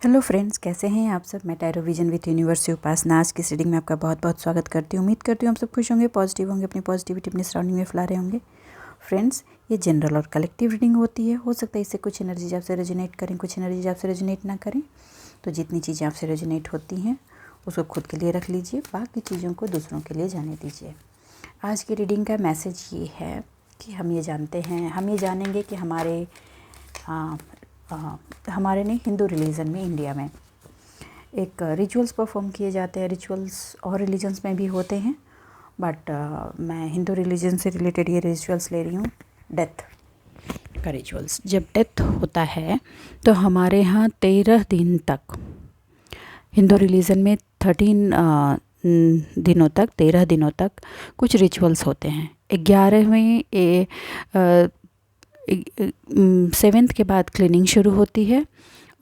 Hello friends, कैसे हैं आप सब। मैं टैरो विजन विथ यूनिवर्स से उपासना आज की रीडिंग में आपका बहुत बहुत स्वागत करती हूँ। उम्मीद करती हूँ आप सब खुश होंगे, पॉजिटिव होंगे, अपनी पॉजिटिविटी अपनी सराउंडिंग में फैला रहे होंगे। फ्रेंड्स, ये जनरल और कलेक्टिव रीडिंग होती है। हो सकता है इससे कुछ एनर्जीज आपसे रेजोनेट करें, कुछ एनर्जीज आपसे रेजोनेट ना करें। तो जितनी चीज़ें आपसे रेजोनेट होती हैं उसको खुद के लिए रख लीजिए, बाकी चीज़ों को दूसरों के लिए जाने दीजिए। आज की रीडिंग का मैसेज ये है कि हम ये जानेंगे कि हमारे नहीं, हिंदू रिलीजन में, इंडिया में एक रिचुअल्स परफॉर्म किए जाते हैं। रिचुअल्स और रिलीजन्स में भी होते हैं, बट मैं हिंदू रिलीजन से रिलेटेड ये रिचुअल्स ले रही हूँ। डेथ का रिचुअल्स, जब डेथ होता है तो हमारे यहाँ 13 दिन तक, हिंदू रिलीजन में 13 दिनों तक कुछ रिचुअल्स होते हैं। 11वें 7th के बाद क्लीनिंग शुरू होती है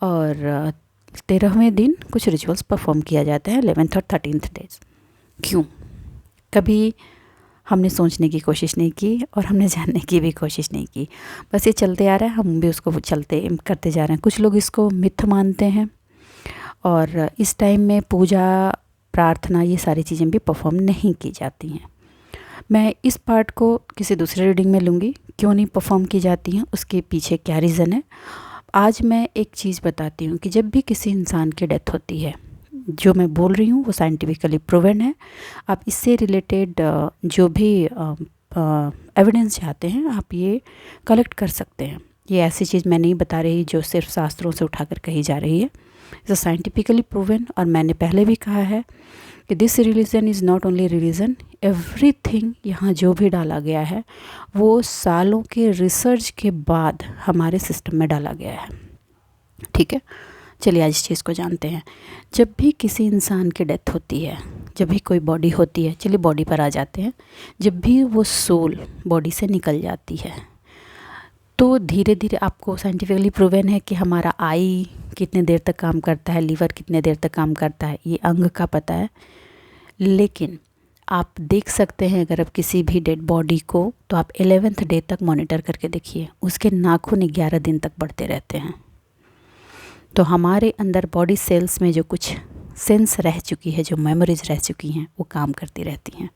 और 13वें दिन कुछ रिचुअल्स परफॉर्म किया जाता है। 11th और 13th डेज क्यों, कभी हमने सोचने की कोशिश नहीं की और हमने जानने की भी कोशिश नहीं की। बस ये चलते आ रहा है, हम भी उसको करते जा रहे हैं। कुछ लोग इसको मिथ मानते हैं और इस टाइम में पूजा प्रार्थना ये सारी चीज़ें भी परफॉर्म नहीं की जाती हैं। मैं इस पार्ट को किसी दूसरे रीडिंग में लूँगी, क्यों नहीं परफॉर्म की जाती हैं, उसके पीछे क्या रीज़न है। आज मैं एक चीज़ बताती हूँ कि जब भी किसी इंसान की डेथ होती है, जो मैं बोल रही हूँ वो साइंटिफिकली प्रूवन है। आप इससे रिलेटेड जो भी एविडेंस चाहते हैं आप ये कलेक्ट कर सकते हैं। ये ऐसी चीज़ मैं नहीं बता रही जो सिर्फ शास्त्रों से उठाकर कही जा रही है। It's scientifically proven. और मैंने पहले भी कहा है कि this religion is not only religion, everything यहाँ जो भी डाला गया है वो सालों के रिसर्च के बाद हमारे सिस्टम में डाला गया है। ठीक है, चलिए आज इस चीज़ को जानते हैं। जब भी किसी इंसान की डेथ होती है, जब भी कोई बॉडी होती है, चलिए बॉडी पर आ जाते हैं। जब भी वो सोल बॉडी से निकल जाती है तो धीरे धीरे, आपको साइंटिफिकली प्रूवन है कि हमारा आई कितने देर तक काम करता है, लीवर कितने देर तक काम करता है, ये अंग का पता है। लेकिन आप देख सकते हैं, अगर आप किसी भी डेड बॉडी को, तो आप 11th डे तक मॉनिटर करके देखिए, उसके नाखून 11 दिन तक बढ़ते रहते हैं। तो हमारे अंदर बॉडी सेल्स में जो कुछ सेंस रह चुकी है, जो मेमोरीज रह चुकी हैं, वो काम करती रहती हैं।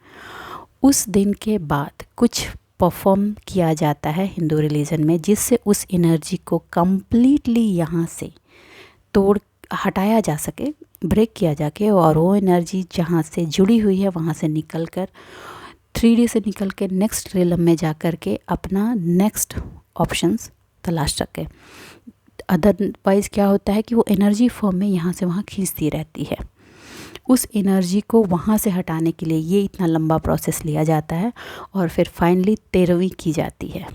उस दिन के बाद कुछ परफॉर्म किया जाता है हिंदू रिलीजन में, जिससे उस एनर्जी को कम्प्लीटली यहाँ से हटाया जा सके, ब्रेक किया जाके, और वो एनर्जी जहाँ से जुड़ी हुई है वहाँ से निकल कर 3D से निकल के नेक्स्ट रिलम में जा कर के अपना नेक्स्ट ऑप्शंस तलाश सके। अदरवाइज़ क्या होता है कि वो एनर्जी फॉर्म में यहाँ से वहाँ खींचती रहती है। उस एनर्जी को वहाँ से हटाने के लिए ये इतना लंबा प्रोसेस लिया जाता है और फिर फाइनली 13वीं की जाती है।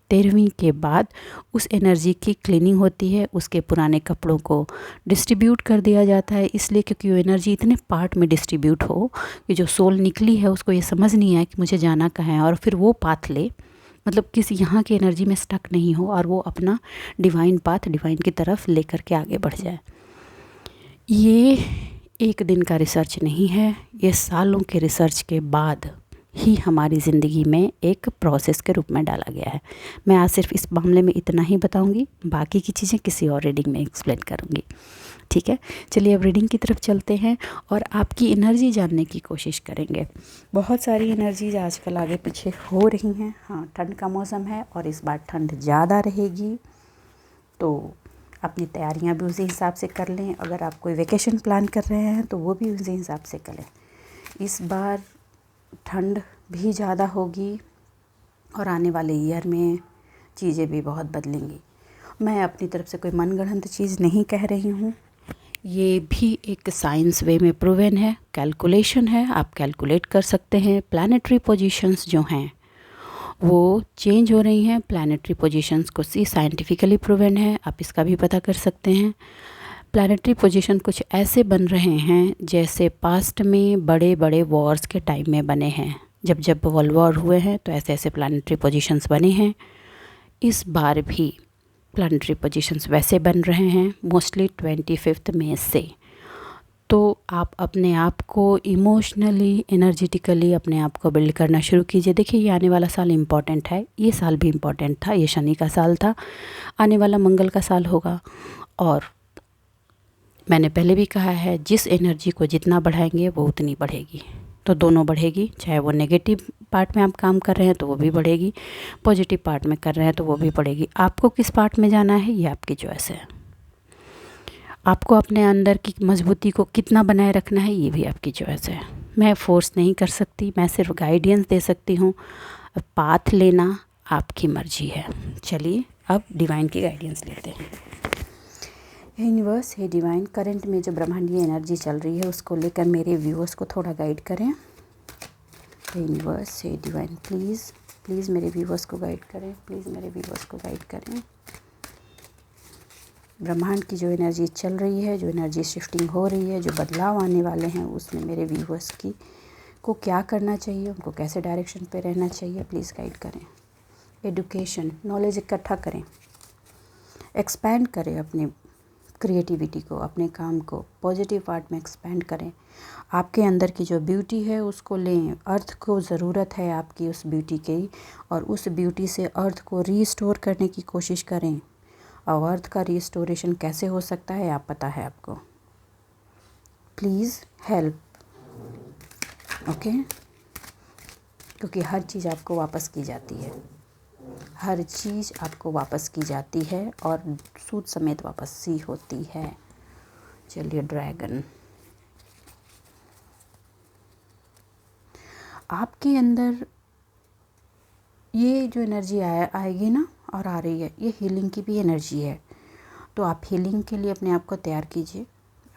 13वीं के बाद उस एनर्जी की क्लीनिंग होती है, उसके पुराने कपड़ों को डिस्ट्रीब्यूट कर दिया जाता है। इसलिए क्योंकि वो एनर्जी इतने पार्ट में डिस्ट्रीब्यूट हो कि जो सोल निकली है उसको ये समझ नहीं आए कि मुझे जाना कहाँ है, और फिर वो पाथ ले, मतलब किसी यहाँ की एनर्जी में स्टक नहीं हो और वो अपना डिवाइन पाथ, डिवाइन की तरफ लेकर के आगे बढ़ जाए। ये एक दिन का रिसर्च नहीं है, ये सालों के रिसर्च के बाद ही हमारी ज़िंदगी में एक प्रोसेस के रूप में डाला गया है। मैं आज सिर्फ इस मामले में इतना ही बताऊंगी, बाकी की चीज़ें किसी और रीडिंग में एक्सप्लेन करूंगी। ठीक है, चलिए अब रीडिंग की तरफ चलते हैं और आपकी एनर्जी जानने की कोशिश करेंगे। बहुत सारी एनर्जीज आजकल आगे पीछे हो रही हैं। हाँ, ठंड का मौसम है और इस बार ठंड ज़्यादा रहेगी, तो अपनी तैयारियां भी उसी हिसाब से कर लें। अगर आप कोई वेकेशन प्लान कर रहे हैं तो वो भी उसी हिसाब से करें। इस बार ठंड भी ज़्यादा होगी और आने वाले ईयर में चीज़ें भी बहुत बदलेंगी। मैं अपनी तरफ से कोई मनगढ़ंत चीज़ नहीं कह रही हूँ, ये भी एक साइंस वे में प्रूवन है, कैलकुलेशन है, आप कैलकुलेट कर सकते हैं। प्लानिटरी पोजीशंस जो हैं वो चेंज हो रही हैं। प्लानिटरी पोजीशंस को साइंटिफिकली प्रूवन है, आप इसका भी पता कर सकते हैं। प्लानिटरी पोजीशन कुछ ऐसे बन रहे हैं जैसे पास्ट में बड़े बड़े वॉर्स के टाइम में बने हैं। जब जब वर्ल्ड वॉर हुए हैं तो ऐसे ऐसे प्लानिटरी पोजीशंस बने हैं। इस बार भी प्लानिटरी पोजीशंस वैसे बन रहे हैं, मोस्टली 25 मई से। तो आप अपने आप को इमोशनली, एनर्जेटिकली अपने आप को बिल्ड करना शुरू कीजिए। देखिए, ये आने वाला साल इम्पॉर्टेंट है, ये साल भी इम्पॉर्टेंट था, ये शनि का साल था, आने वाला मंगल का साल होगा और मैंने पहले भी कहा है, जिस एनर्जी को जितना बढ़ाएंगे वो उतनी बढ़ेगी। तो दोनों बढ़ेगी, चाहे वो नेगेटिव पार्ट में आप काम कर रहे हैं तो वो भी बढ़ेगी, पॉजिटिव पार्ट में कर रहे हैं तो वो भी बढ़ेगी। आपको किस पार्ट में जाना है ये आपकी चॉइस है। आपको अपने अंदर की मजबूती को कितना बनाए रखना है ये भी आपकी चॉइस है। मैं फोर्स नहीं कर सकती, मैं सिर्फ गाइडेंस दे सकती हूँ। पाथ लेना आपकी मर्जी है। चलिए अब डिवाइन की गाइडेंस लेते हैं। यूनिवर्स, हे डिवाइन, करंट में जो ब्रह्मांडीय एनर्जी चल रही है उसको लेकर मेरे व्यूअर्स को थोड़ा गाइड करें। यूनिवर्स, हे डिवाइन, प्लीज़ मेरे व्यूअर्स को गाइड करें, प्लीज़ मेरे व्यूअर्स को गाइड करें। ब्रह्मांड की जो एनर्जी चल रही है, जो एनर्जी शिफ्टिंग हो रही है, जो बदलाव आने वाले हैं, उसमें मेरे व्यूअर्स को क्या करना चाहिए, उनको कैसे डायरेक्शन पे रहना चाहिए, प्लीज़ गाइड करें। एडुकेशन, नॉलेज इकट्ठा करें, एक्सपैंड करें अपने क्रिएटिविटी को, अपने काम को पॉजिटिव पार्ट में एक्सपैंड करें। आपके अंदर की जो ब्यूटी है उसको लें। अर्थ को ज़रूरत है आपकी उस ब्यूटी की, और उस ब्यूटी से अर्थ को रीस्टोर करने की कोशिश करें। और अर्थ का रीस्टोरेशन कैसे हो सकता है आप पता है आपको। Please help, okay. क्योंकि हर चीज़ आपको वापस की जाती है, हर चीज़ आपको वापस की जाती है और सूद समेत वापस सी होती है। चलिए ड्रैगन, आपके अंदर ये जो एनर्जी आएगी ना और आ रही है, ये हीलिंग की भी एनर्जी है। तो आप हीलिंग के लिए अपने आप को तैयार कीजिए।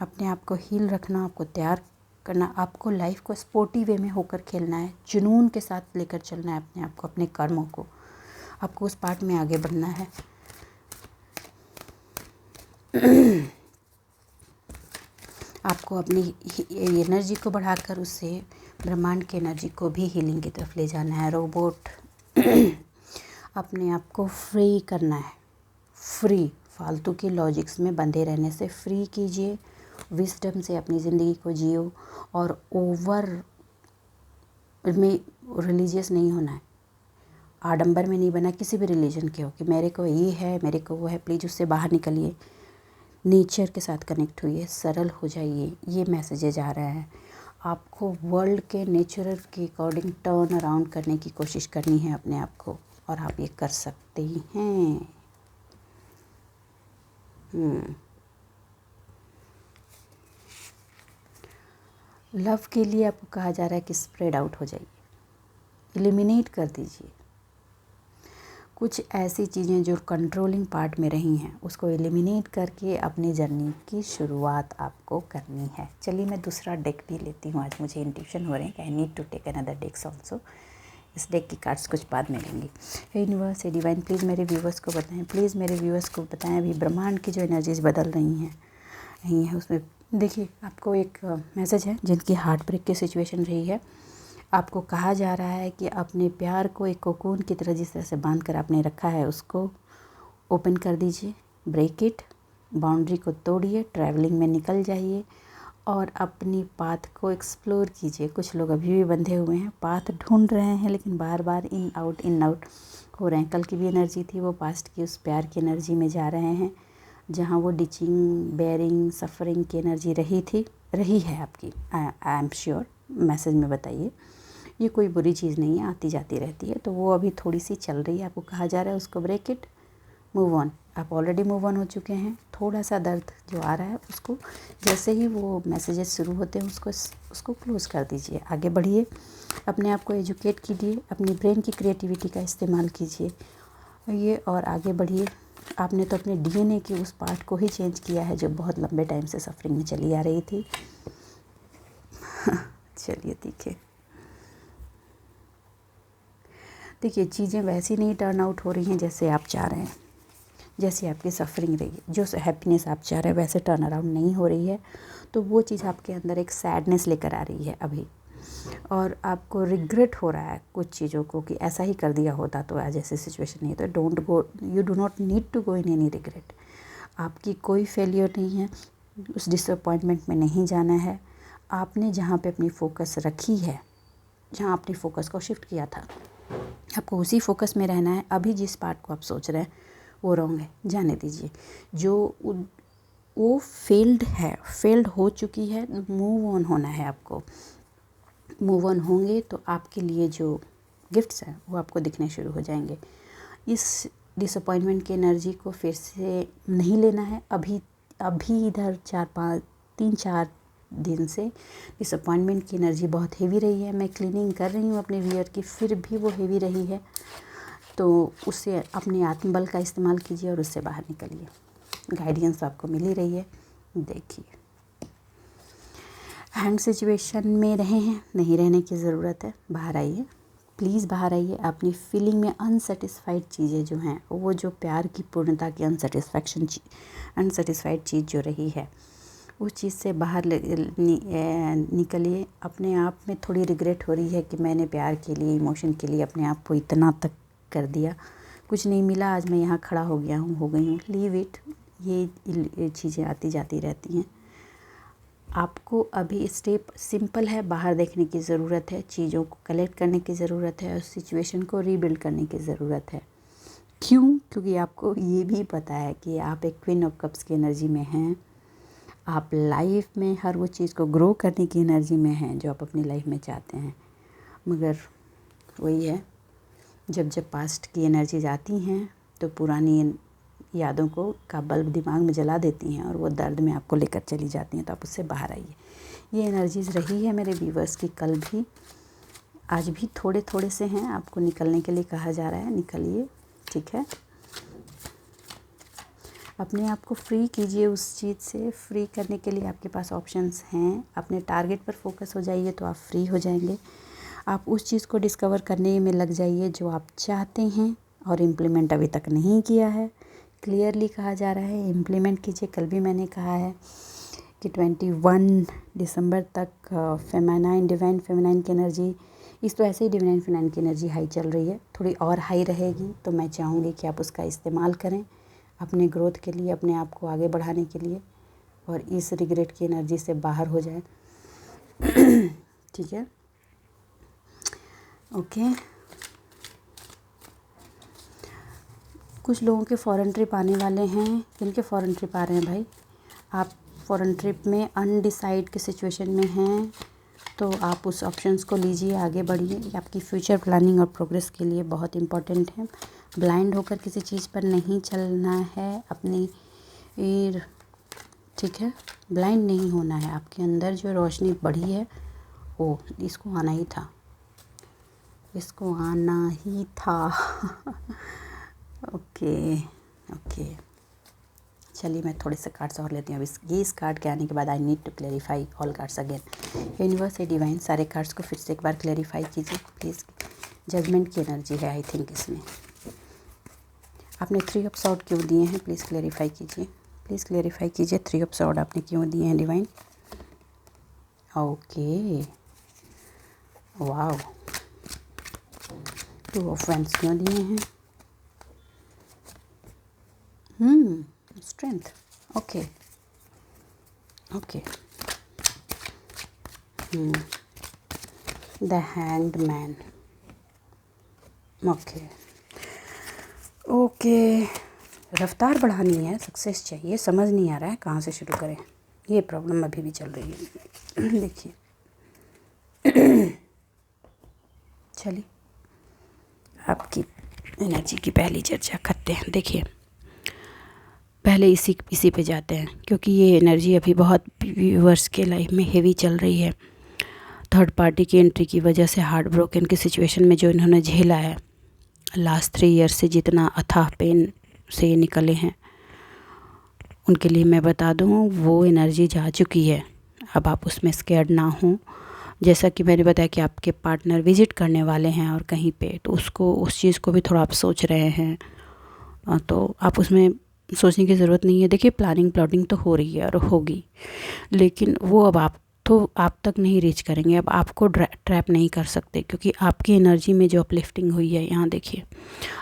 अपने आप को हील रखना, आपको तैयार करना, आपको लाइफ को स्पोर्टिव वे में होकर खेलना है, जुनून के साथ लेकर चलना है अपने आप को, अपने कर्मों को। आपको उस पार्ट में आगे बढ़ना है। आपको अपनी एनर्जी को बढ़ाकर उससे ब्रह्मांड की एनर्जी को भी हीलिंग की तरफ ले जाना है। रोबोट, अपने आप को फ्री करना है। फ्री, फालतू के लॉजिक्स में बंधे रहने से फ्री कीजिए। विजडम से अपनी ज़िंदगी को जियो, और ओवर में रिलीजियस नहीं होना है, आडंबर में नहीं बना किसी भी रिलीजन के हो कि मेरे को ये है, मेरे को वो है। प्लीज़ उससे बाहर निकलिए, नेचर के साथ कनेक्ट होइए, सरल हो जाइए। ये मैसेजेज आ रहा है। आपको वर्ल्ड के नेचर के अकॉर्डिंग टर्न अराउंड करने की कोशिश करनी है अपने आप को, और आप ये कर सकते ही हैं। लव के लिए आपको कहा जा रहा है कि स्प्रेड आउट हो जाइए, एलिमिनेट कर दीजिए। कुछ ऐसी चीज़ें जो कंट्रोलिंग पार्ट में रही हैं उसको एलिमिनेट करके अपनी जर्नी की शुरुआत आपको करनी है। चलिए मैं दूसरा डेक भी लेती हूँ। आज मुझे इंट्यूशन हो रहे हैं कि I need to take another decks also. इस डेक की कार्ड्स कुछ बाद में लेंगी। हे यूनिवर्स, हे डिवाइन, प्लीज़ मेरे व्यूवर्स को बताएं, प्लीज़ मेरे व्यूवर्स को बताएं अभी ब्रह्मांड की जो एनर्जीज बदल रही हैं उसमें देखिए आपको एक मैसेज है जिनकी हार्ट ब्रेक की सिचुएशन रही है। आपको कहा जा रहा है कि अपने प्यार को एक कोकून की तरह जिस तरह से बांध कर आपने रखा है उसको ओपन कर दीजिए, ब्रेक इट, बाउंड्री को तोड़िए, ट्रैवलिंग में निकल जाइए और अपनी पाथ को एक्सप्लोर कीजिए। कुछ लोग अभी भी बंधे हुए हैं, पाथ ढूंढ रहे हैं लेकिन बार बार इन आउट हो रहे हैं। कल की भी एनर्जी थी, वो पास्ट की उस प्यार की एनर्जी में जा रहे हैं जहाँ वो डिचिंग, बेयरिंग, सफरिंग की एनर्जी रही है आपकी। आई एम श्योर, मैसेज में बताइए। ये कोई बुरी चीज़ नहीं है, आती जाती रहती है, तो वो अभी थोड़ी सी चल रही है। आपको कहा जा रहा है उसको ब्रेक इट, मूव ऑन। आप ऑलरेडी मूव ऑन हो चुके हैं। थोड़ा सा दर्द जो आ रहा है उसको जैसे ही वो मैसेजेस शुरू होते हैं उसको क्लोज़ कर दीजिए, आगे बढ़िए, अपने आप को एजुकेट कीजिए, अपनी ब्रेन की क्रिएटिविटी का इस्तेमाल कीजिए ये और आगे बढ़िए। आपने तो अपने डीएनए की उस पार्ट को ही चेंज किया है जो बहुत लंबे टाइम से सफरिंग में चली आ रही थी। चलिए देखिए चीज़ें वैसी नहीं टर्न आउट हो रही हैं जैसे आप चाह रहे हैं, जैसी आपकी सफरिंग रही है, जो हैप्पीनेस आप चाह रहे हैं वैसे टर्न अराउंड नहीं हो रही है। तो वो चीज़ आपके अंदर एक सैडनेस लेकर आ रही है अभी, और आपको रिग्रेट हो रहा है कुछ चीज़ों को कि ऐसा ही कर दिया होता तो आज ऐसी सिचुएशन नहीं। तो you do not need to go in any regret. आपकी कोई फेलियर नहीं है, उस डिसअपॉइंटमेंट में नहीं जाना है। आपने जहाँ पे अपनी फोकस रखी है, जहाँ अपनी फोकस को शिफ्ट किया था, आपको उसी फोकस में रहना है। अभी जिस पार्ट को आप सोच रहे हैं वो रॉन्ग है, जाने दीजिए। जो वो फेल्ड हो चुकी है, मूव ऑन होना है आपको। मूव ऑन होंगे तो आपके लिए जो गिफ्ट्स हैं वो आपको दिखने शुरू हो जाएंगे। इस डिसअपॉइंटमेंट की एनर्जी को फिर से नहीं लेना है। अभी इधर 3-4 दिन से डिसअपॉइंटमेंट की एनर्जी बहुत हेवी रही है। मैं क्लीनिंग कर रही हूँ अपने वियर की, फिर भी वो हेवी रही है। तो उससे अपने आत्मबल का इस्तेमाल कीजिए और उससे बाहर निकलिए। गाइडेंस आपको मिल ही रही है। देखिए, हैंड सिचुएशन में रहे हैं, नहीं रहने की ज़रूरत है। बाहर आइए, प्लीज़ बाहर आइए। अपनी फीलिंग में अनसेटिस्फाइड चीज़ें जो हैं, वो जो प्यार की पूर्णता की अनसेटिस्फाइड चीज़ जो रही है, उस चीज़ से बाहर निकलिए। अपने आप में थोड़ी रिग्रेट हो रही है कि मैंने प्यार के लिए, इमोशन के लिए अपने आप को इतना तक कर दिया, कुछ नहीं मिला, आज मैं यहाँ खड़ा हो गया हूँ, हो गई हूँ। Leave it. ये चीज़ें आती जाती रहती हैं। आपको अभी स्टेप सिंपल है, बाहर देखने की ज़रूरत है, चीज़ों को कलेक्ट करने की ज़रूरत है और सिचुएशन को रीबिल्ड करने की ज़रूरत है। क्यों? क्योंकि आपको ये भी पता है कि आप एक क्वीन ऑफ कप्स की एनर्जी में हैं। आप लाइफ में हर वो चीज़ को ग्रो करने की एनर्जी में हैं जो आप अपनी लाइफ में चाहते हैं। मगर वही है, जब पास्ट की एनर्जीज आती हैं तो पुरानी यादों का बल्ब दिमाग में जला देती हैं और वो दर्द में आपको लेकर चली जाती हैं। तो आप उससे बाहर आइए। ये एनर्जीज़ रही है मेरे व्यूवर्स की, कल भी, आज भी थोड़े थोड़े से हैं। आपको निकलने के लिए कहा जा रहा है, निकलिए, ठीक है। अपने आप को फ्री कीजिए उस चीज़ से। फ्री करने के लिए आपके पास ऑप्शंस हैं। अपने टारगेट पर फोकस हो जाइए तो आप फ्री हो जाएंगे। आप उस चीज़ को डिस्कवर करने में लग जाइए जो आप चाहते हैं और इम्प्लीमेंट अभी तक नहीं किया है। क्लियरली कहा जा रहा है, इम्प्लीमेंट कीजिए। कल भी मैंने कहा है कि 21 दिसंबर तक डिवाइन फेमिनाइन की एनर्जी, इस तो ऐसे ही डिवाइन फेमिनाइन की एनर्जी हाई चल रही है, थोड़ी और हाई रहेगी। तो मैं चाहूँगी कि आप उसका इस्तेमाल करें अपने ग्रोथ के लिए, अपने आप को आगे बढ़ाने के लिए, और इस रिग्रेट की एनर्जी से बाहर हो जाए। ठीक है, ओके। कुछ लोगों के फ़ॉरेन ट्रिप आने वाले हैं। जिनके फ़ॉरेन ट्रिप आ रहे हैं भाई, आप फ़ॉरेन ट्रिप में अनडिसाइड की सिचुएशन में हैं तो आप उस ऑप्शंस को लीजिए, आगे बढ़िए। ये आपकी फ्यूचर प्लानिंग और प्रोग्रेस के लिए बहुत इम्पॉर्टेंट है। ब्लाइंड होकर किसी चीज़ पर नहीं चलना है अपनी, ठीक है, ब्लाइंड नहीं होना है। आपके अंदर जो रोशनी बढ़ी है वो, इसको आना ही था, इसको आना ही था। ओके, चलिए मैं थोड़े से कार्ड्स और लेती हूँ। अब इस कार्ड के आने के बाद I need to clarify all cards again. Universe ए डिवाइन, सारे कार्ड्स को फिर से एक बार क्लेरिफाई कीजिए प्लीज़। जजमेंट की एनर्जी है आई थिंक इसमें। आपने 3 ऑफ सॉर्ड क्यों दिए हैं, प्लीज़ क्लेरिफाई कीजिए, प्लीज़ क्लेरिफाई कीजिए। 3 ऑफ सॉर्ड आपने क्यों दिए हैं divine? Okay, wow. 2 of wands क्यों दिए हैं? Strength, okay. The hanged man, okay. रफ्तार बढ़ानी है, सक्सेस चाहिए, समझ नहीं आ रहा है कहाँ से शुरू करें। ये प्रॉब्लम अभी भी चल रही है। देखिए, चलिए आपकी एनर्जी की पहली चर्चा करते हैं। देखिए, पहले इसी पे जाते हैं क्योंकि ये एनर्जी अभी बहुत व्यूअर्स के लाइफ में हेवी चल रही है। थर्ड पार्टी की एंट्री की वजह से हार्ट ब्रोकन की सिचुएशन में जो इन्होंने झेला है, लास्ट 3 ईयर से जितना अथाह पेन से निकले हैं, उनके लिए मैं बता दूँ वो एनर्जी जा चुकी है। अब आप उसमें स्कैर्ड ना हों। जैसा कि मैंने बताया कि आपके पार्टनर विज़िट करने वाले हैं और कहीं पे, तो उस चीज़ को भी थोड़ा आप सोच रहे हैं, तो आप उसमें सोचने की ज़रूरत नहीं है। देखिए, प्लॉटिंग तो हो रही है और होगी, लेकिन वो अब आप तक नहीं रीच करेंगे। अब आपको ट्रैप नहीं कर सकते क्योंकि आपकी एनर्जी में जो अपलिफ्टिंग हुई है, यहाँ देखिए,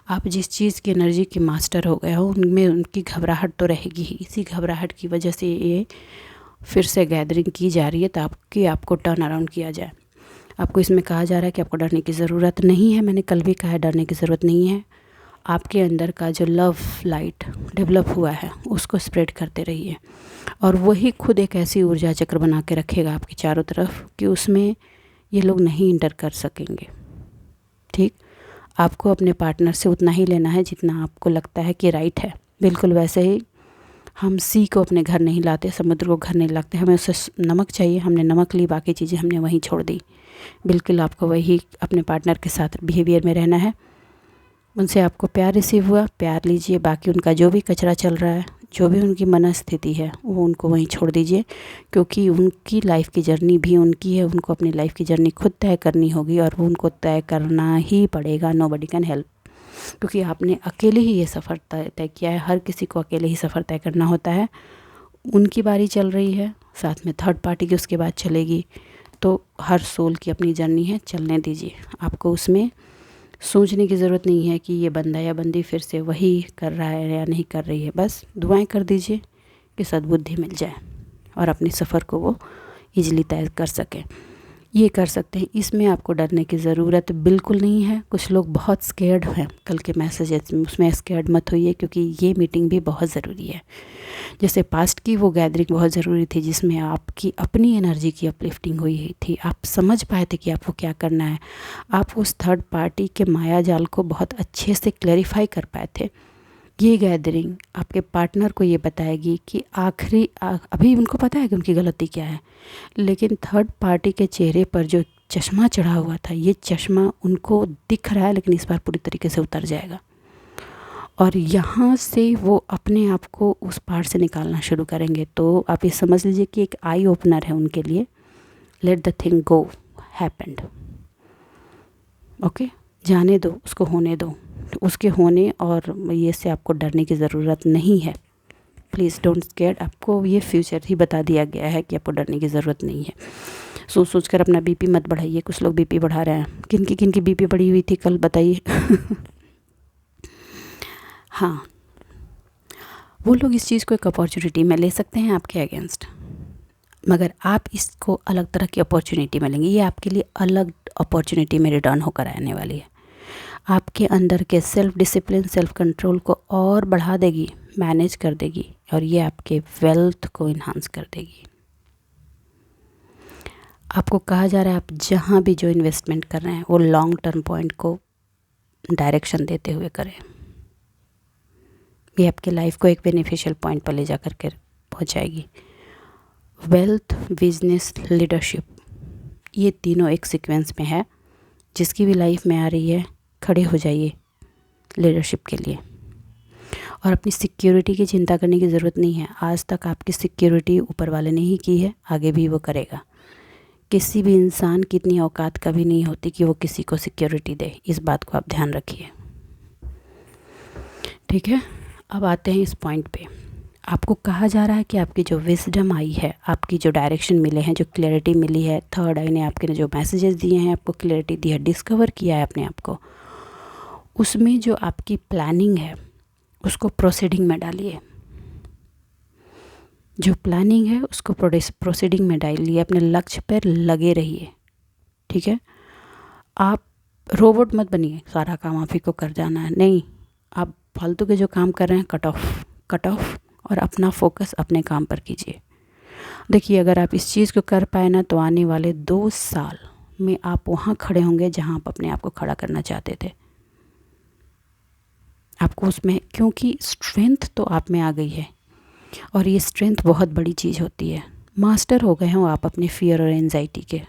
आप जिस चीज़ की एनर्जी के मास्टर हो गए हो उनमें उनकी घबराहट तो रहेगी ही। इसी घबराहट की वजह से ये फिर से गैदरिंग की जा रही है ताकि आपको टर्न अराउंड किया जाए। आपको इसमें कहा जा रहा है कि आपको डरने की ज़रूरत नहीं है। मैंने कल भी कहा है, डरने की ज़रूरत नहीं है। आपके अंदर का जो लव लाइट डेवलप हुआ है उसको स्प्रेड करते रहिए, और वही खुद एक ऐसी ऊर्जा चक्र बना के रखेगा आपके चारों तरफ कि उसमें ये लोग नहीं इंटर कर सकेंगे। ठीक, आपको अपने पार्टनर से उतना ही लेना है जितना आपको लगता है कि राइट है। बिल्कुल वैसे ही हम सी को अपने घर नहीं लाते, समुद्र को घर नहीं लाते, हमें उससे नमक चाहिए, हमने नमक ली, बाकी चीज़ें हमने वहीं छोड़ दी। बिल्कुल आपको वही अपने पार्टनर के साथ बिहेवियर में रहना है। उनसे आपको प्यार रिसीव हुआ, प्यार लीजिए, बाकी उनका जो भी कचरा चल रहा है, जो भी उनकी मनस्थिति है, वो उनको वहीं छोड़ दीजिए, क्योंकि उनकी लाइफ की जर्नी भी उनकी है। उनको अपनी लाइफ की जर्नी खुद तय करनी होगी, और वो उनको तय करना ही पड़ेगा। नोबडी कैन हेल्प, क्योंकि आपने अकेले ही ये सफ़र तय किया है। हर किसी को अकेले ही सफ़र तय करना होता है। उनकी बारी चल रही है, साथ में थर्ड पार्टी की उसके बाद चलेगी, तो हर सोल की अपनी जर्नी है, चलने दीजिए। आपको उसमें सोचने की ज़रूरत नहीं है कि ये बंदा या बंदी फिर से वही कर रहा है या नहीं कर रही है। बस दुआएं कर दीजिए कि सद्बुद्धि मिल जाए और अपने सफ़र को वो ईजिली तय कर सकें। ये कर सकते हैं, इसमें आपको डरने की ज़रूरत बिल्कुल नहीं है। कुछ लोग बहुत स्केर्ड हैं कल के मैसेजेस में, उसमें स्केर्ड मत होइए, क्योंकि ये मीटिंग भी बहुत ज़रूरी है। जैसे पास्ट की वो गैदरिंग बहुत ज़रूरी थी, जिसमें आपकी अपनी एनर्जी की अपलिफ्टिंग हुई थी, आप समझ पाए थे कि आपको क्या करना है, आप उस थर्ड पार्टी के माया जाल को बहुत अच्छे से क्लैरिफाई कर पाए थे। ये गैदरिंग आपके पार्टनर को ये बताएगी कि अभी उनको पता है कि उनकी गलती क्या है, लेकिन थर्ड पार्टी के चेहरे पर जो चश्मा चढ़ा हुआ था, ये चश्मा उनको दिख रहा है, लेकिन इस बार पूरी तरीके से उतर जाएगा, और यहाँ से वो अपने आप को उस पार से निकालना शुरू करेंगे। तो आप ये समझ लीजिए कि एक आई ओपनर है उनके लिए। Let the thing go happened, okay, जाने दो, उसको होने दो। तो उसके होने और ये से आपको डरने की ज़रूरत नहीं है। Please don't scared. आपको ये फ्यूचर ही बता दिया गया है कि आपको डरने की ज़रूरत नहीं है। सोच सोच कर अपना बीपी मत बढ़ाइए। कुछ लोग बीपी बढ़ा रहे हैं। किन की बीपी बढ़ी हुई थी कल बताइए। हाँ, वो लोग इस चीज़ को एक अपॉर्चुनिटी में ले सकते हैं आपके अगेंस्ट, मगर आप इसको अलग तरह की अपॉर्चुनिटी में लेंगे। ये आपके लिए अलग अपॉर्चुनिटी में रिटर्न होकर आने वाली है। आपके अंदर के सेल्फ डिसिप्लिन, सेल्फ कंट्रोल को और बढ़ा देगी, मैनेज कर देगी, और ये आपके वेल्थ को इन्हांस कर देगी। आपको कहा जा रहा है आप जहाँ भी जो इन्वेस्टमेंट कर रहे हैं वो लॉन्ग टर्म पॉइंट को डायरेक्शन देते हुए करें। ये आपके लाइफ को एक बेनिफिशियल पॉइंट पर ले जा कर के पहुँचाएगी। वेल्थ, बिजनेस, लीडरशिप, ये तीनों एक सीक्वेंस में है। जिसकी भी लाइफ में आ रही है, खड़े हो जाइए लीडरशिप के लिए, और अपनी सिक्योरिटी की चिंता करने की ज़रूरत नहीं है। आज तक आपकी सिक्योरिटी ऊपर वाले ने ही की है, आगे भी वो करेगा। किसी भी इंसान की इतनी औकात कभी नहीं होती कि वो किसी को सिक्योरिटी दे। इस बात को आप ध्यान रखिए, ठीक है। अब आते हैं इस पॉइंट पे। आपको कहा जा रहा है कि आपकी जो विजडम आई है, आपकी जो डायरेक्शन मिले हैं, जो क्लैरिटी मिली है, थर्ड आई ने आपके जो मैसेजेस दिए हैं, आपको क्लैरिटी दी है, डिस्कवर किया है अपने आप को, उसमें जो आपकी प्लानिंग है उसको प्रोसीडिंग में डालिए। जो प्लानिंग है उसको प्रोसीडिंग में डालिए। अपने लक्ष्य पर लगे रहिए, ठीक है। आप रोबोट मत बनिए, सारा काम आप ही को कर जाना है, नहीं। आप फालतू के जो काम कर रहे हैं कट ऑफ और अपना फोकस अपने काम पर कीजिए। देखिए, अगर आप इस चीज़ को कर पाए ना, तो आने वाले 2 साल में आप वहाँ खड़े होंगे जहाँ आप अपने आप को खड़ा करना चाहते थे। आपको उसमें, क्योंकि स्ट्रेंथ तो आप में आ गई है, और ये स्ट्रेंथ बहुत बड़ी चीज़ होती है। मास्टर हो गए हो आप अपने फियर और एंजाइटी के।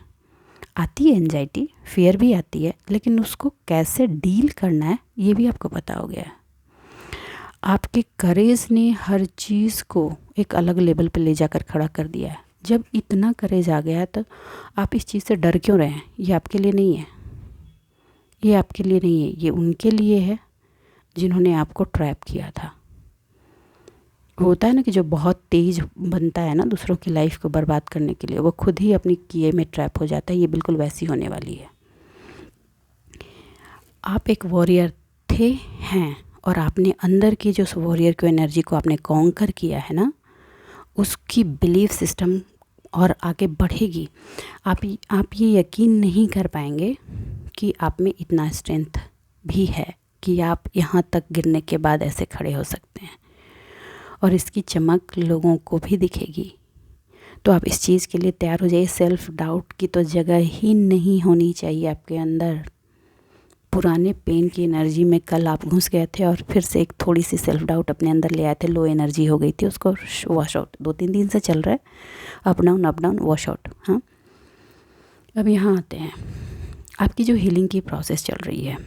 आती है एंजाइटी, फियर भी आती है, लेकिन उसको कैसे डील करना है ये भी आपको पता हो गया है। आपके करेज ने हर चीज़ को एक अलग लेवल पे ले जाकर खड़ा कर दिया है। जब इतना करेज आ गया है तो आप इस चीज़ से डर क्यों रहे हैं? ये आपके लिए नहीं है, ये आपके लिए नहीं है, ये उनके लिए है जिन्होंने आपको ट्रैप किया था। होता है ना कि जो बहुत तेज़ बनता है ना दूसरों की लाइफ को बर्बाद करने के लिए, वो खुद ही अपनी किए में ट्रैप हो जाता है। ये बिल्कुल वैसी होने वाली है। आप एक वॉरियर थे, हैं, और आपने अंदर की जो वॉरियर की एनर्जी को आपने कॉन्कर किया है ना, उसकी बिलीफ सिस्टम और आगे बढ़ेगी। आप ये यकीन नहीं कर पाएंगे कि आप में इतना स्ट्रेंथ भी है कि आप यहाँ तक गिरने के बाद ऐसे खड़े हो सकते हैं, और इसकी चमक लोगों को भी दिखेगी। तो आप इस चीज़ के लिए तैयार हो जाइए। सेल्फ़ डाउट की तो जगह ही नहीं होनी चाहिए आपके अंदर। पुराने पेन की एनर्जी में कल आप घुस गए थे और फिर से एक थोड़ी सी सेल्फ़ डाउट अपने अंदर ले आए थे, लो एनर्जी हो गई थी, उसको वॉश आउट 2-3 दिन से चल रहा है, अप डाउन वॉश आउट। हाँ, अब यहाँ आते हैं, आपकी जो हीलिंग की प्रोसेस चल रही है,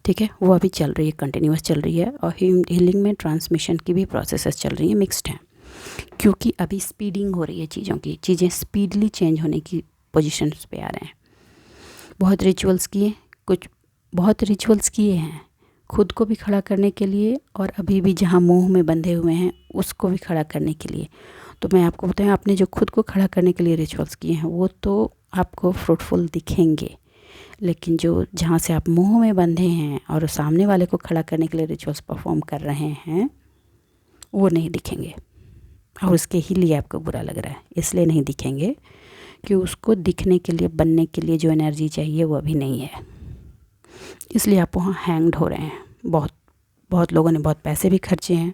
ठीक है, वो अभी चल रही है, कंटिन्यूस चल रही है, और हीलिंग में ट्रांसमिशन की भी प्रोसेसेस चल रही हैं, मिक्स्ड हैं, क्योंकि अभी स्पीडिंग हो रही है चीज़ों की, चीज़ें स्पीडली चेंज होने की पोजीशंस पे आ रहे हैं। बहुत रिचुअल्स किए हैं खुद को भी खड़ा करने के लिए, और अभी भी जहाँ मोह में बंधे हुए हैं उसको भी खड़ा करने के लिए। तो मैं आपको बताऊँ, आपने जो खुद को खड़ा करने के लिए रिचुअल्स किए हैं वो तो आपको फ्रूटफुल दिखेंगे, लेकिन जो जहाँ से आप मोह में बंधे हैं और सामने वाले को खड़ा करने के लिए रिचुअल्स परफॉर्म कर रहे हैं, वो नहीं दिखेंगे, और उसके ही लिए आपको बुरा लग रहा है। इसलिए नहीं दिखेंगे कि उसको दिखने के लिए, बनने के लिए जो एनर्जी चाहिए वो अभी नहीं है, इसलिए आप वहाँ हैंग्ड हो रहे हैं। बहुत लोगों ने बहुत पैसे भी खर्चे हैं,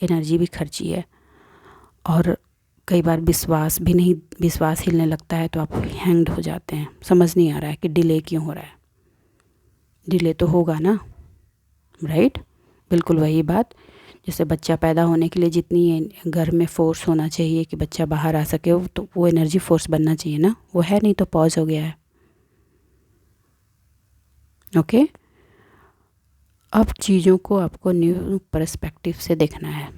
एनर्जी भी खर्ची है, और कई बार विश्वास हिलने लगता है तो आप हैंग्ड हो जाते हैं। समझ नहीं आ रहा है कि डिले क्यों हो रहा है। डिले तो होगा ना, राइट? बिल्कुल वही बात, जैसे बच्चा पैदा होने के लिए जितनी घर में फोर्स होना चाहिए कि बच्चा बाहर आ सके, तो वो एनर्जी फोर्स बनना चाहिए ना, वो है नहीं तो पॉज हो गया है। ओके, अब चीज़ों को आपको न्यू पर्सपेक्टिव से देखना है।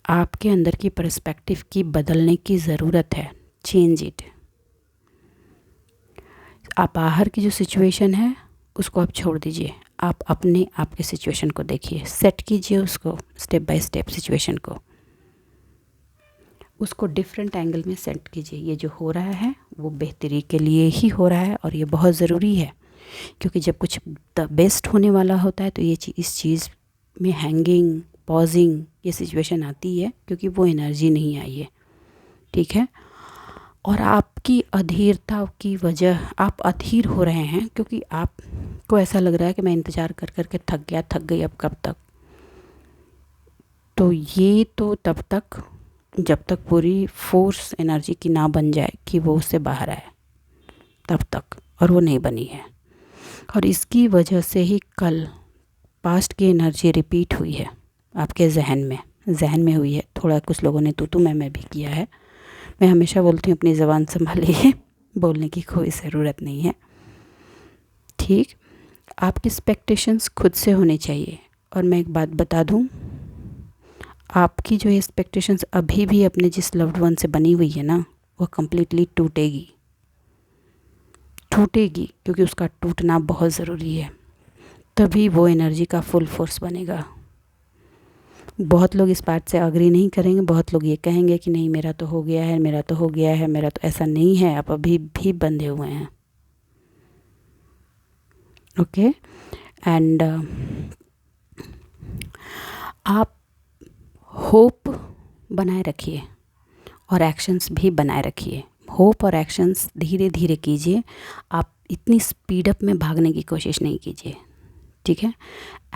आपके अंदर की पर्सपेक्टिव की बदलने की ज़रूरत है। Change it. आप बाहर की जो सिचुएशन है उसको आप छोड़ दीजिए, आप अपने आप के सिचुएशन को देखिए, सेट कीजिए उसको, स्टेप बाय स्टेप सिचुएशन को, उसको डिफरेंट एंगल में सेट कीजिए। ये जो हो रहा है वो बेहतरी के लिए ही हो रहा है, और ये बहुत ज़रूरी है, क्योंकि जब कुछ द बेस्ट होने वाला होता है तो ये इस चीज़ में हैंगिंग, पॉजिंग ये सिचुएशन आती है, क्योंकि वो एनर्जी नहीं आई है, ठीक है। और आपकी अधीरता की वजह, आप अधीर हो रहे हैं क्योंकि आपको ऐसा लग रहा है कि मैं इंतज़ार कर कर के थक गई, अब कब तक। तो ये तो तब तक जब तक पूरी फोर्स एनर्जी की ना बन जाए कि वो उससे बाहर आए, तब तक, और वो नहीं बनी है। और इसकी वजह से ही कल पास्ट की एनर्जी रिपीट हुई है आपके जहन में हुई है। थोड़ा कुछ लोगों ने तू मैं भी किया है। मैं हमेशा बोलती हूँ अपनी ज़बान संभालिए, बोलने की कोई ज़रूरत नहीं है, ठीक। आपकी एक्सपेक्टेशंस खुद से होनी चाहिए। और मैं एक बात बता दूँ, आपकी जो एक्सपेक्टेशंस अभी भी अपने जिस लव्ड वन से बनी हुई है ना, वो कम्प्लीटली टूटेगी, क्योंकि उसका टूटना बहुत ज़रूरी है, तभी वो एनर्जी का फुल फोर्स बनेगा। बहुत लोग इस बात से अग्री नहीं करेंगे, बहुत लोग ये कहेंगे कि नहीं मेरा तो हो गया है, मेरा तो ऐसा नहीं है, आप अभी भी बंधे हुए हैं। ओके, एंड आप होप बनाए रखिए और एक्शंस भी बनाए रखिए। होप और एक्शंस धीरे धीरे कीजिए, आप इतनी स्पीड अप में भागने की कोशिश नहीं कीजिए, ठीक है।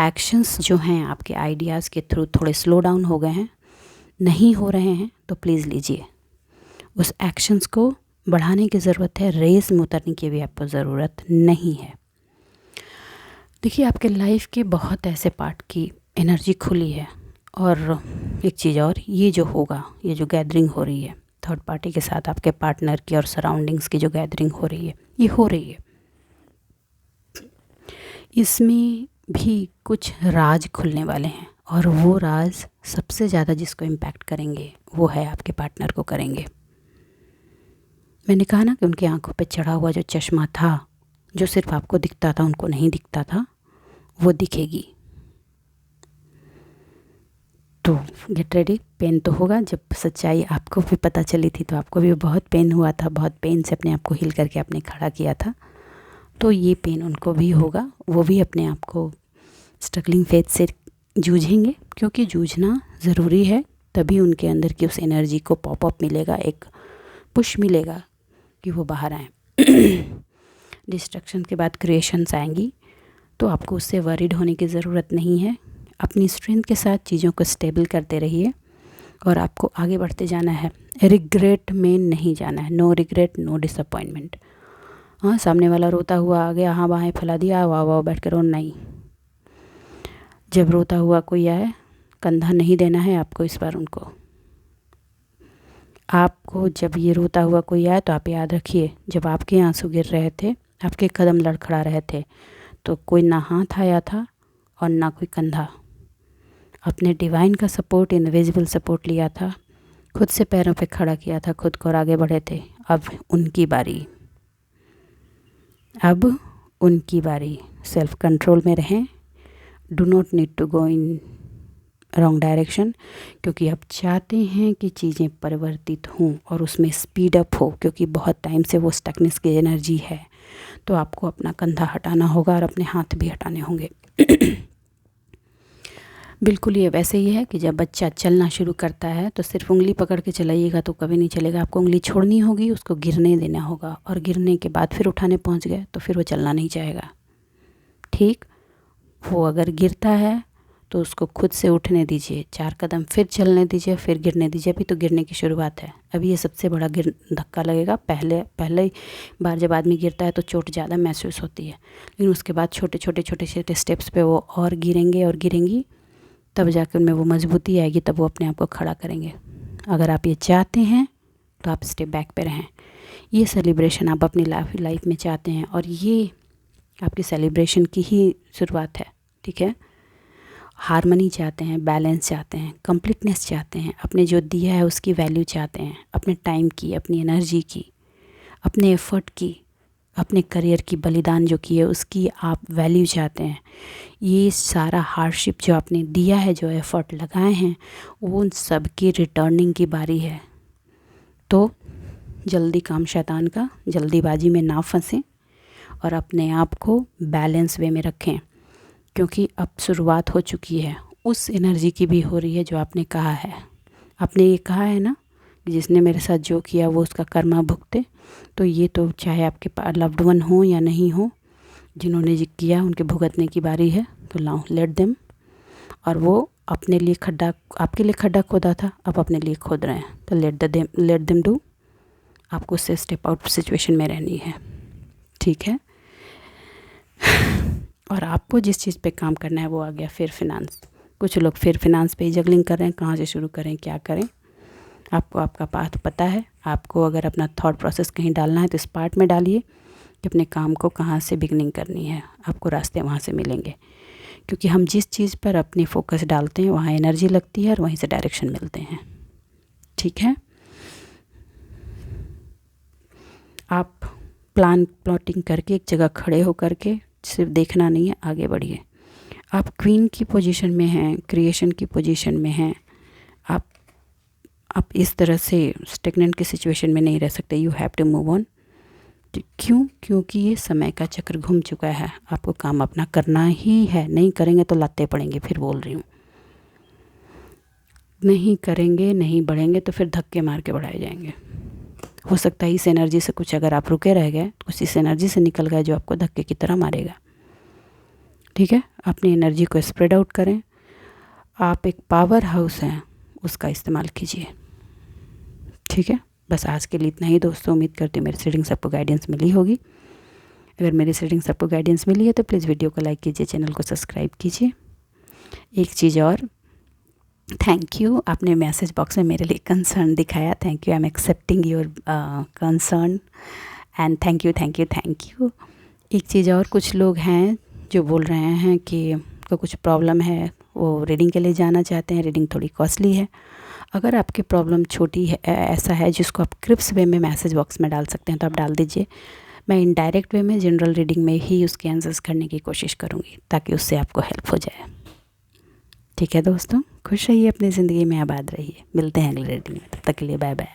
एक्शंस जो हैं आपके आइडियाज़ के थ्रू थोड़े स्लो डाउन हो गए हैं, नहीं हो रहे हैं, तो प्लीज़ लीजिए, उस एक्शंस को बढ़ाने की ज़रूरत है, रेस में उतरने की भी आपको ज़रूरत नहीं है। देखिए, आपके लाइफ के बहुत ऐसे पार्ट की एनर्जी खुली है। और एक चीज़ और, ये जो होगा, ये जो गैदरिंग हो रही है थर्ड पार्टी के साथ, आपके पार्टनर की और सराउंडिंग्स की जो गैदरिंग हो रही है, ये हो रही है, इसमें भी कुछ राज खुलने वाले हैं, और वो राज सबसे ज़्यादा जिसको इम्पैक्ट करेंगे वो है आपके पार्टनर को करेंगे। मैंने कहा ना कि उनकी आंखों पे चढ़ा हुआ जो चश्मा था, जो सिर्फ आपको दिखता था उनको नहीं दिखता था, वो दिखेगी। तो गेट रेडी, पेन तो होगा। जब सच्चाई आपको भी पता चली थी तो आपको भी बहुत पेन हुआ था, बहुत पेन से अपने आप को हील करके आपने खड़ा किया था, तो ये पेन उनको भी होगा, वो भी अपने आप को स्ट्रगलिंग फेज से जूझेंगे, क्योंकि जूझना ज़रूरी है, तभी उनके अंदर की उस एनर्जी को पॉपअप मिलेगा, एक पुश मिलेगा कि वो बाहर आए। डिस्ट्रक्शन के बाद क्रिएशंस आएंगी, तो आपको उससे वरीड होने की ज़रूरत नहीं है। अपनी स्ट्रेंथ के साथ चीज़ों को स्टेबल करते रहिए और आपको आगे बढ़ते जाना है। रिग्रेट में नहीं जाना है। No regret, no disappointment. हाँ, सामने वाला रोता हुआ आ गया, हाँ बाहें फैला दिया, वाह वाह बैठ कर रो, नहीं। जब रोता हुआ कोई आए, कंधा नहीं देना है आपको इस बार उनको। आपको जब ये रोता हुआ कोई आए तो आप याद रखिए, जब आपके आंसू गिर रहे थे, आपके कदम लड़खड़ा रहे थे, तो कोई ना हाथ आया था और ना कोई कंधा। अपने डिवाइन का सपोर्ट, इनविजिबल सपोर्ट लिया था, खुद से पैरों पे खड़ा किया था खुद को और आगे बढ़े थे। अब उनकी बारी, अब उनकी बारी। सेल्फ कंट्रोल में रहें। Do not need to go in wrong direction, क्योंकि आप चाहते हैं कि चीज़ें परिवर्तित हों और उसमें स्पीड अप हो, क्योंकि बहुत टाइम से वो स्टकनेस की एनर्जी है। तो आपको अपना कंधा हटाना होगा और अपने हाथ भी हटाने होंगे। बिल्कुल ये वैसे ही है कि जब बच्चा चलना शुरू करता है तो सिर्फ उंगली पकड़ के चलाइएगा तो कभी नहीं चलेगा। आपको उंगली छोड़नी होगी, उसको गिरने देना होगा, और गिरने के बाद फिर उठाने पहुंच गए तो फिर वो चलना नहीं चाहेगा। ठीक, वो अगर गिरता है तो उसको खुद से उठने दीजिए, 4 कदम फिर चलने दीजिए, फिर गिरने दीजिए। अभी तो गिरने की शुरुआत है, अभी ये सबसे बड़ा धक्का लगेगा। पहले बार जब आदमी गिरता है तो चोट ज़्यादा महसूस होती है, लेकिन उसके बाद छोटे छोटे स्टेप्स पे वो और गिरेंगे और गिरेंगी, तब जाकर उनमें वो मजबूती आएगी, तब वो अपने आप को खड़ा करेंगे। अगर आप ये चाहते हैं तो आप स्टेप बैक पे रहें। ये सेलिब्रेशन आप अपनी लाइफ में चाहते हैं और ये आपकी सेलिब्रेशन की ही शुरुआत है। ठीक है, हारमनी चाहते हैं, बैलेंस चाहते हैं, कंप्लीटनेस चाहते हैं, अपने जो दिया है उसकी वैल्यू चाहते हैं, अपने टाइम की, अपनी एनर्जी की, अपने एफर्ट की, अपने करियर की बलिदान जो की है उसकी आप वैल्यू चाहते हैं। ये सारा हार्डशिप जो आपने दिया है, जो एफ़र्ट लगाए हैं, वो उन सब की रिटर्निंग की बारी है। तो जल्दी काम शैतान का, जल्दीबाजी में ना फंसें और अपने आप को बैलेंस वे में रखें, क्योंकि अब शुरुआत हो चुकी है। उस एनर्जी की भी हो रही है जो आपने कहा है। आपने ये कहा है ना कि जिसने मेरे साथ जो किया वो उसका कर्मा भुगते। तो ये तो चाहे आपके पास लव्ड वन हो या नहीं हो, जिन्होंने जी किया उनके भुगतने की बारी है। तो लाओ, लेट देम। और वो अपने लिए खड्डा, आपके लिए खड्डा खोदा था, अब अपने लिए खोद रहे हैं, तो लेट देम डू। आपको उससे स्टेप आउट सिचुएशन में रहनी है। ठीक है, और आपको जिस चीज़ पे काम करना है वो आ गया फिर फिनांस। कुछ लोग फिर फिनांस पे ही जगलिंग कर रहे हैं, कहाँ से शुरू करें, क्या करें। आपको आपका पाथ पता है। आपको अगर अपना थॉट प्रोसेस कहीं डालना है तो इस पार्ट में डालिए कि अपने काम को कहाँ से बिगनिंग करनी है। आपको रास्ते वहाँ से मिलेंगे, क्योंकि हम जिस चीज़ पर अपनी फोकस डालते हैं वहाँ एनर्जी लगती है और वहीं से डायरेक्शन मिलते हैं। ठीक है, आप प्लॉटिंग करके एक जगह खड़े हो करके सिर्फ देखना नहीं है, आगे बढ़िए। आप क्वीन की पोजीशन में हैं, क्रिएशन की पोजीशन में हैं। आप इस तरह से स्टेगनेंट की सिचुएशन में नहीं रह सकते। You have to move on. क्यों? क्योंकि ये समय का चक्र घूम चुका है। आपको काम अपना करना ही है। नहीं करेंगे तो लाते पड़ेंगे। फिर बोल रही हूँ, नहीं करेंगे, नहीं बढ़ेंगे तो फिर धक्के मार के बढ़ाए जाएंगे। हो सकता है इस एनर्जी से कुछ, अगर आप रुके रह गए तो कुछ इस एनर्जी से निकल गए जो आपको धक्के की तरह मारेगा। ठीक है, अपनी एनर्जी को स्प्रेड आउट करें। आप एक पावर हाउस हैं, उसका इस्तेमाल कीजिए। ठीक है, बस आज के लिए इतना ही दोस्तों। उम्मीद करती हूँ मेरी रीडिंग सबको गाइडेंस मिली होगी। अगर मेरी रीडिंग सबको गाइडेंस मिली है तो प्लीज़ वीडियो को लाइक कीजिए, चैनल को सब्सक्राइब कीजिए। एक चीज़ और, थैंक यू, आपने मैसेज बॉक्स में मेरे लिए कंसर्न दिखाया। Thank you, I am accepting your concern and thank you. एक चीज़ और, कुछ लोग हैं जो बोल रहे हैं कि उनको कुछ प्रॉब्लम है, वो रीडिंग के लिए जाना चाहते हैं। रीडिंग थोड़ी कॉस्टली है। अगर आपकी प्रॉब्लम छोटी है, ऐसा है जिसको आप क्रिप्स वे में मैसेज बॉक्स में डाल सकते हैं तो आप डाल दीजिए। मैं इनडायरेक्ट वे में जनरल रीडिंग में ही उसके आंसर्स करने की कोशिश करूँगी, ताकि उससे आपको हेल्प हो जाए। ठीक है दोस्तों, खुश रहिए, अपनी ज़िंदगी में आबाद रहिए। मिलते हैं अगले रीडिंग में, तब तक के लिए बाय बाय।